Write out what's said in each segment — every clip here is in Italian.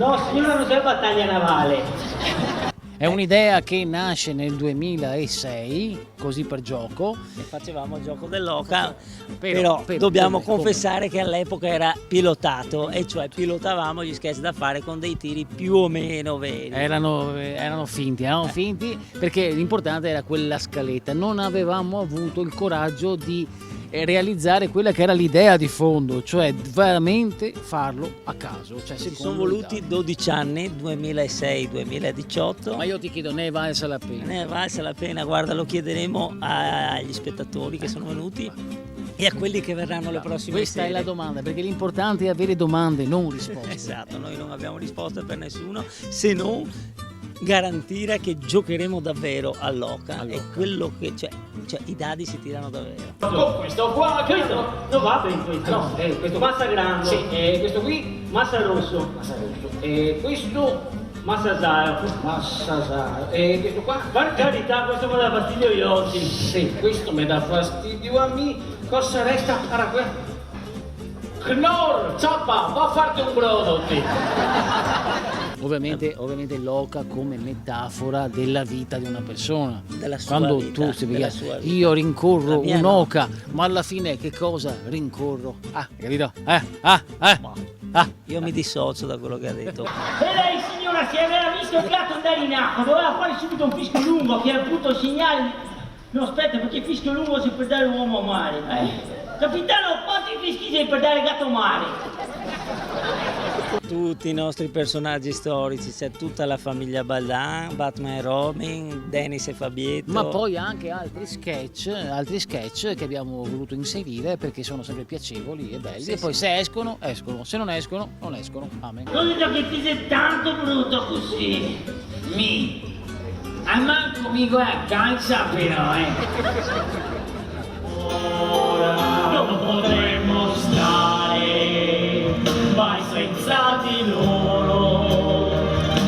No signora, non c'è battaglia navale. È un'idea che nasce nel 2006, così per gioco. E facevamo gioco dell'oca, però dobbiamo confessare che all'epoca era pilotato, e cioè pilotavamo gli sketch da fare con dei tiri più o meno veri. Erano finti perché l'importante era quella scaletta. Non avevamo avuto il coraggio di realizzare quella che era l'idea di fondo, cioè veramente farlo a caso. Cioè, ci sono voluti 12 anni, 2006-2018. Ma io ti chiedo, ne è valsa la pena? Ne è valsa la pena, guarda, lo chiederemo agli spettatori che sono venuti e a quelli che verranno le prossime Questa sere. è la domanda, perché l'importante è avere domande, non risposte. Esatto, noi non abbiamo risposte per nessuno, se non garantire che giocheremo davvero all'oca. E quello che cioè i dadi si tirano davvero. Questo qua, questo non va per questo. No, questo massa grande. Sì, questo qui massa rosso. E questo massa zaro. E questo qua, per carità, questo mi dà fastidio agli occhi. Sì, questo mi dà fastidio a me. Cosa resta? Knorr, zappa, va a farti un brodo qui. Ovviamente l'oca come metafora della vita di una persona. Della sua Quando vita, tu stia vita. Io rincorro un'oca, no. ma alla fine che cosa rincorro? Capito? Io mi dissocio da quello che ha detto. E lei signora, se aveva visto il gatto andare in acqua, doveva fare subito un fischio lungo che era appunto il segnale. No, aspetta, perché il fischio lungo si per dare l'uomo a mare. Capitano, quanti fischi sei per dare il gatto a mare? Tutti i nostri personaggi storici, c'è tutta la famiglia Baldan, Batman e Robin, Dennis e Fabietto. Ma poi anche altri sketch che abbiamo voluto inserire perché sono sempre piacevoli e belli. Sì, e poi sì. se escono, se non escono, non escono. Amen. Non dico che ti sei tanto brutto così. Manco mi calza però, Ora non potremmo stare mai senza di loro,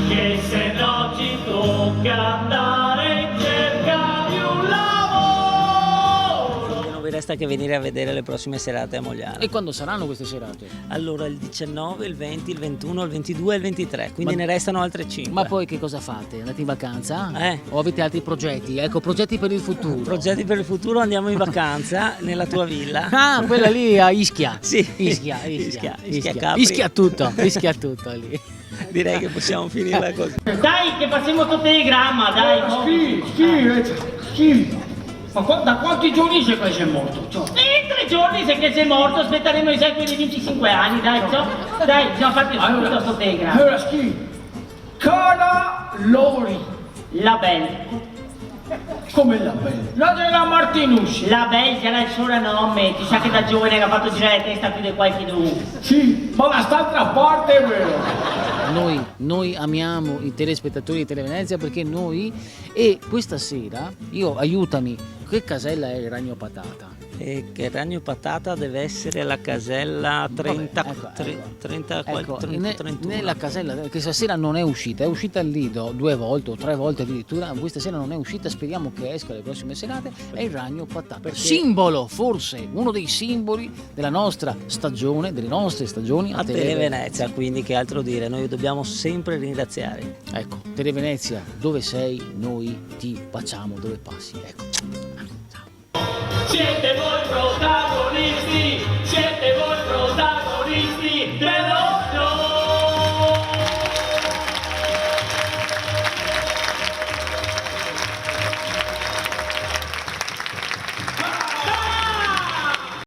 che se no ci tocca andare in cerca di un lavoro. Non vi resta che venire a vedere le prossime serate a Mogliano. E quando saranno queste serate? Allora il 19, il 20, il 21, il 22 e il 23, quindi ne restano altre 5. Ma poi che cosa fate? Andate in vacanza? Eh. O avete altri progetti? Ecco, progetti per il futuro. Progetti per il futuro, andiamo in vacanza nella tua villa. Ah, quella lì a Ischia. Sì. Ischia Capri. Ischia tutto lì. Direi che possiamo finirla così. Dai, che passiamo sto telegramma, dai. Sì. Ma da quanti giorni sei che sei morto? 3 giorni sei che sei morto, aspetteremo i secoli di 25 anni, dai, dai, bisogna farti subito sto telegramma. Allora, Cara Lori. La Belle. Come la bella? La della Martinusci. La Belle era il suo nome, ti sa che da giovane era fatto girare la testa più di qualche tu. Sì, ma da st'altra parte è vero. Noi amiamo i telespettatori di Televenezia perché e questa sera, aiutami, che casella è il Ragno Patata? E che Ragno Patata deve essere la casella 30, Ecco, 31. nella casella che stasera non è uscita al Lido 2 volte o 3 volte addirittura, questa sera non è uscita, speriamo che esca le prossime serate, è il Ragno Patata. Simbolo, forse uno dei simboli della nostra stagione, delle nostre stagioni a Televenezia, quindi che altro dire, noi dobbiamo sempre ringraziare. Ecco, Televenezia, dove sei, noi ti baciamo dove passi. Ecco. Siete voi protagonisti